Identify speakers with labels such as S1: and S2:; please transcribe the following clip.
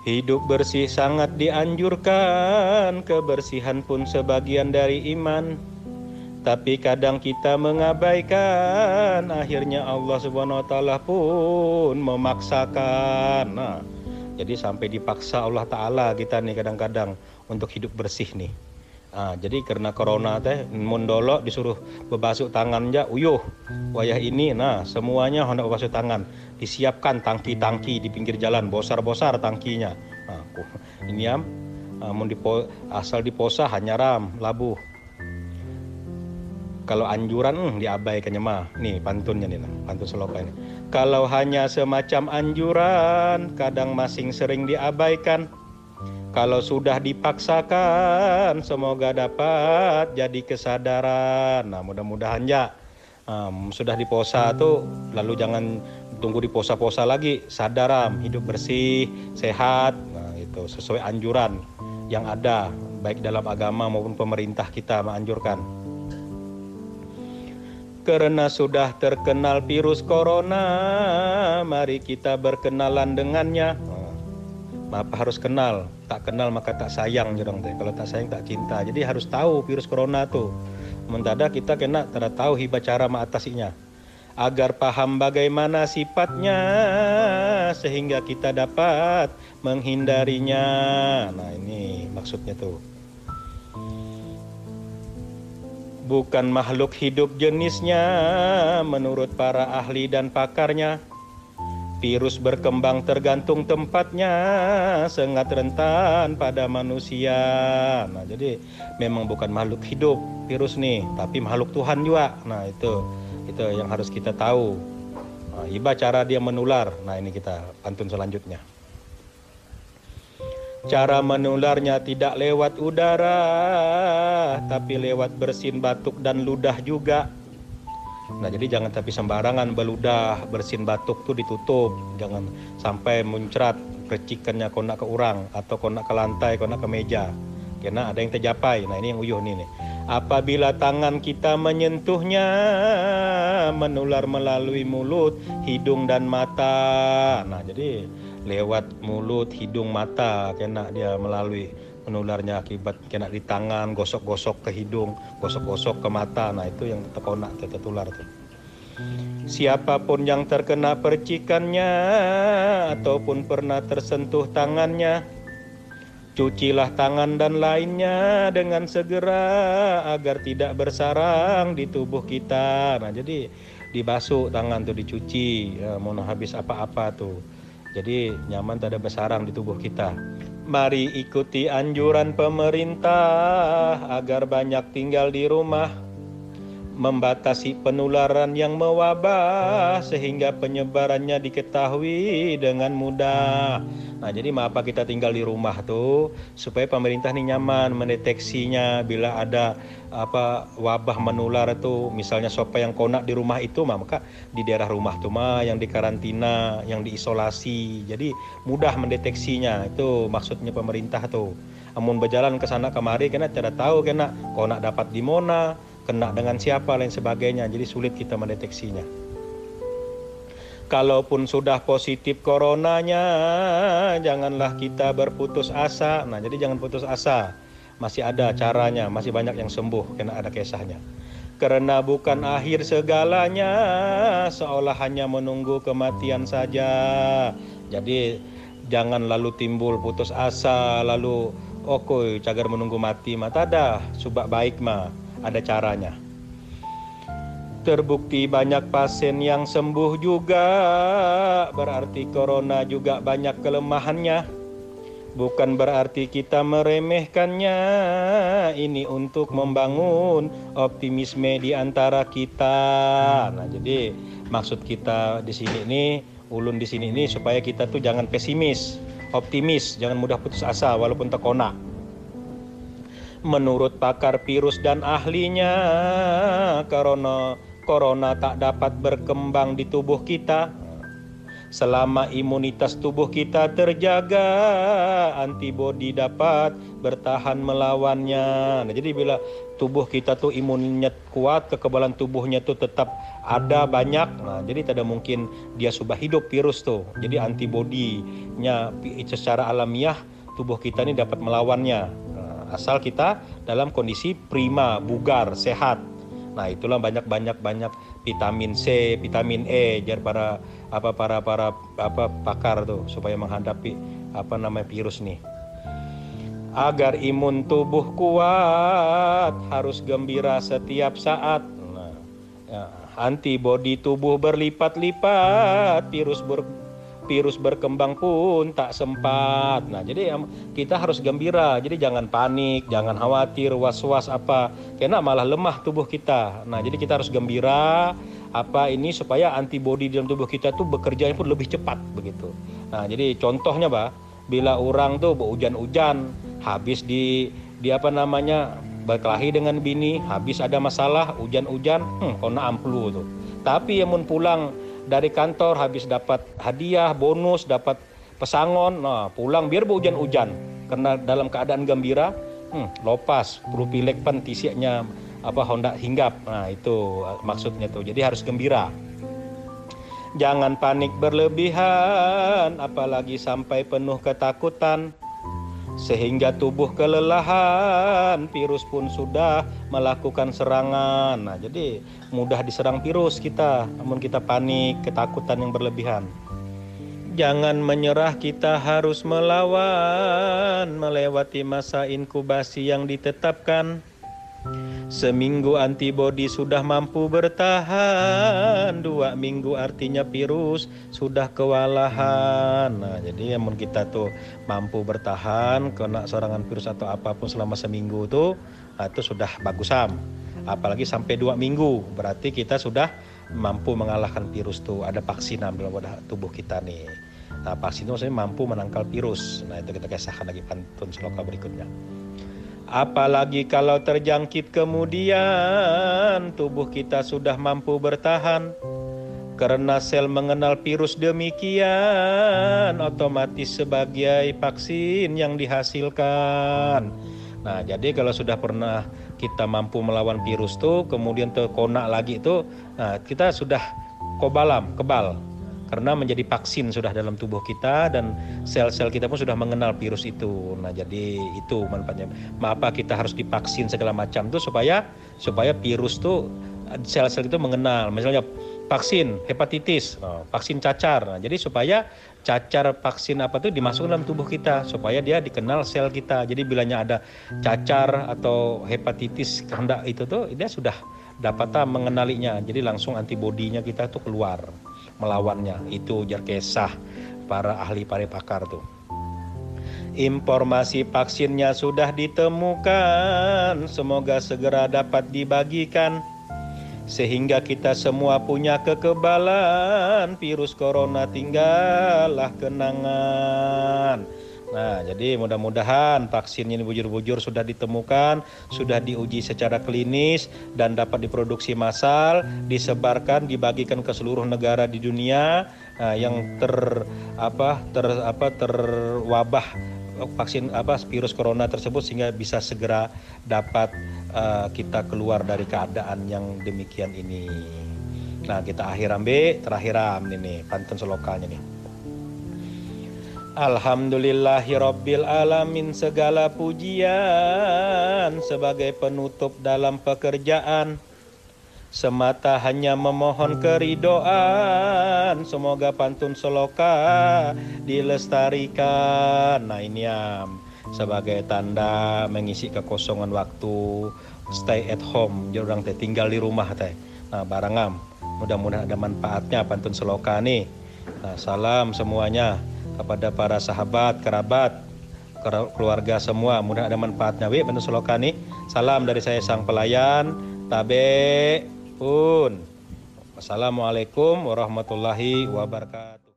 S1: Hidup bersih sangat dianjurkan, kebersihan pun sebagian dari iman. Tapi kadang kita mengabaikan, akhirnya Allah Subhanahu wa taala pun memaksakan. Nah, jadi sampai dipaksa Allah taala kita nih kadang-kadang untuk hidup bersih nih. Jadi karena corona teh mendolok disuruh bebasuh tangan aja uyuh wayah ini, nah semuanya hendak bebasuh tangan, disiapkan tangki-tangki di pinggir jalan, bosar-bosar tangkinya. Nah, ini asal diposa hanya ram labuh. Kalau anjuran diabaikannya mah. Nih pantunnya nih, pantun seloka ini. Kalau hanya semacam anjuran, kadang masing sering diabaikan. Kalau sudah dipaksakan, semoga dapat jadi kesadaran. Nah, mudah-mudahan ya. Sudah diposa tuh, lalu jangan tunggu diposa-posa lagi. Sadaram, hidup bersih, sehat. Nah, itu sesuai anjuran yang ada, baik dalam agama maupun pemerintah kita menganjurkan. Karena sudah terkenal virus corona, mari kita berkenalan dengannya. Apa harus kenal? Tak kenal maka tak sayang jorong teh. Kalau tak sayang tak cinta. Jadi harus tahu virus corona tuh. Mentada kita kena tidak tahu hibah cara mengatasinya. Agar paham bagaimana sifatnya, sehingga kita dapat menghindarinya. Nah ini maksudnya tuh. Bukan makhluk hidup jenisnya, menurut para ahli dan pakarnya. Virus berkembang tergantung tempatnya, sangat rentan pada manusia. Nah, jadi memang bukan makhluk hidup virus nih, tapi makhluk Tuhan juga. Nah, itu yang harus kita tahu. Nah, iba cara dia menular. Nah, ini kita pantun selanjutnya. Cara menularnya tidak lewat udara, tapi lewat bersin, batuk, dan ludah juga. Nah, jadi jangan tapi sembarangan beludah, bersin, batuk tuh ditutup. Jangan sampai muncrat percikannya kena ke orang atau kena ke lantai, kena ke meja. Karena ada yang terjapai. Nah, ini yang uyuh nih. Apabila tangan kita menyentuhnya, menular melalui mulut, hidung, dan mata. Nah, jadi lewat mulut, hidung, mata kena dia melalui menularnya akibat kena di tangan, gosok-gosok ke hidung, gosok-gosok ke mata. Nah, itu yang terkena tertular tuh. Siapapun yang terkena percikannya ataupun pernah tersentuh tangannya, cucilah tangan dan lainnya dengan segera agar tidak bersarang di tubuh kita. Nah, jadi dibasuh tangan tuh, dicuci, mau habis apa-apa tuh. Jadi nyaman tak ada bersarang di tubuh kita. Mari ikuti anjuran pemerintah agar banyak tinggal di rumah, membatasi penularan yang mewabah sehingga penyebarannya diketahui dengan mudah. Nah, jadi apa kita tinggal di rumah tuh supaya pemerintah nih nyaman mendeteksinya bila ada wabah menular tuh, misalnya siapa yang kena di rumah itu maka di daerah rumah tuh yang dikarantina, yang diisolasi. Jadi mudah mendeteksinya. Itu maksudnya pemerintah tuh. Amun berjalan ke sana kemari kena tidak tahu kena dapat di mana, kena dengan siapa, lain sebagainya. Jadi sulit kita mendeteksinya. Kalaupun sudah positif coronanya, janganlah kita berputus asa. Nah, jadi jangan putus asa. Masih ada caranya, masih banyak yang sembuh, karena ada kisahnya. Karena bukan akhir segalanya, seolah hanya menunggu kematian saja. Jadi jangan lalu timbul putus asa, lalu cagar menunggu mati. Mata dah, subak baik mah, ada caranya. Terbukti banyak pasien yang sembuh juga, berarti corona juga banyak kelemahannya. Bukan berarti kita meremehkannya, ini untuk membangun optimisme di antara kita. Nah, jadi maksud kita di sini nih, ulun di sini nih supaya kita tuh jangan pesimis, optimis, jangan mudah putus asa walaupun terkona. Menurut pakar virus dan ahlinya, corona tak dapat berkembang di tubuh kita selama imunitas tubuh kita terjaga, antibodi dapat bertahan melawannya. Nah, jadi bila tubuh kita tuh imunnya kuat, kekebalan tubuhnya tuh tetap ada banyak. Nah, jadi tidak mungkin dia sudah hidup virus tuh. Jadi antibodinya secara alamiah tubuh kita ini dapat melawannya. Nah, asal kita dalam kondisi prima, bugar, sehat. Nah, itulah banyak vitamin C, vitamin E jar para pakar tuh supaya menghadapi virus nih. Agar imun tubuh kuat harus gembira setiap saat. Nah, antibodi tubuh berlipat-lipat, virus berkembang pun tak sempat. Nah, jadi kita harus gembira. Jadi jangan panik, jangan khawatir, was-was karena malah lemah tubuh kita. Nah, jadi kita harus gembira supaya antibodi dalam tubuh kita tuh bekerjanya pun lebih cepat begitu. Nah, jadi contohnya bila orang tuh hujan-hujan, habis berkelahi dengan bini, habis ada masalah, hujan-hujan, kena amplu tuh. Tapi yang pulang dari kantor habis dapat hadiah, bonus, dapat pesangon, nah pulang biar hujan-hujan, karena dalam keadaan gembira, lopas, propilek pan tisiaknya Honda hinggap. Nah itu maksudnya tuh. Jadi harus gembira. Jangan panik berlebihan, apalagi sampai penuh ketakutan, sehingga tubuh kelelahan, virus pun sudah melakukan serangan. Nah, jadi mudah diserang virus kita, namun kita panik, ketakutan yang berlebihan. Jangan menyerah, kita harus melawan, melewati masa inkubasi yang ditetapkan. Seminggu antibodi sudah mampu bertahan, 2 minggu artinya virus sudah kewalahan. Nah, jadi yang kita tuh mampu bertahan kena serangan virus atau apapun selama seminggu tuh, itu sudah bagusam. Apalagi sampai 2 minggu, berarti kita sudah mampu mengalahkan virus tuh. Ada vaksin dalam tubuh kita nih. Nah, vaksin itu maksudnya mampu menangkal virus. Nah, itu kita kisahkan lagi pantun seloka berikutnya. Apalagi kalau terjangkit kemudian, tubuh kita sudah mampu bertahan. Karena sel mengenal virus demikian, otomatis sebagai vaksin yang dihasilkan. Nah, jadi kalau sudah pernah kita mampu melawan virus tuh, kemudian terkona lagi itu, nah kita sudah kebal. Karena menjadi vaksin sudah dalam tubuh kita, dan sel-sel kita pun sudah mengenal virus itu. Nah, jadi itu manfaatnya. Mengapa kita harus divaksin segala macam tuh supaya virus tuh sel-sel itu mengenal. Misalnya vaksin hepatitis, vaksin cacar. Nah, jadi supaya cacar vaksin dimasukkan dalam tubuh kita supaya dia dikenal sel kita. Jadi bilanya ada cacar atau hepatitis kehendak itu tuh dia sudah dapat mengenalinya. Jadi langsung antibodinya kita tuh keluar melawannya. Itu jar kisah para ahli pakar tuh. Informasi vaksinnya sudah ditemukan, semoga segera dapat dibagikan sehingga kita semua punya kekebalan, virus corona tinggallah kenangan. Nah, jadi mudah-mudahan vaksin ini bujur-bujur sudah ditemukan, sudah diuji secara klinis dan dapat diproduksi massal, disebarkan, dibagikan ke seluruh negara di dunia yang terwabah vaksin virus corona tersebut, sehingga bisa segera dapat kita keluar dari keadaan yang demikian ini. Nah, kita terakhiram ini pantun selokanya nih. Alhamdulillahirabbil alamin, segala pujian sebagai penutup dalam pekerjaan, semata hanya memohon keridoan, semoga pantun seloka dilestarikan. Nah, ini sebagai tanda mengisi kekosongan waktu, stay at home, jadi orang tinggal di rumah teh. Nah, barangam, mudah-mudahan ada manfaatnya pantun seloka nih. Nah, salam semuanya kepada para sahabat, kerabat, keluarga semua, mudah ada manfaatnya. Pantun seloka nih. Salam dari saya sang pelayan, Tabe pun. Wassalamualaikum warahmatullahi wabarakatuh.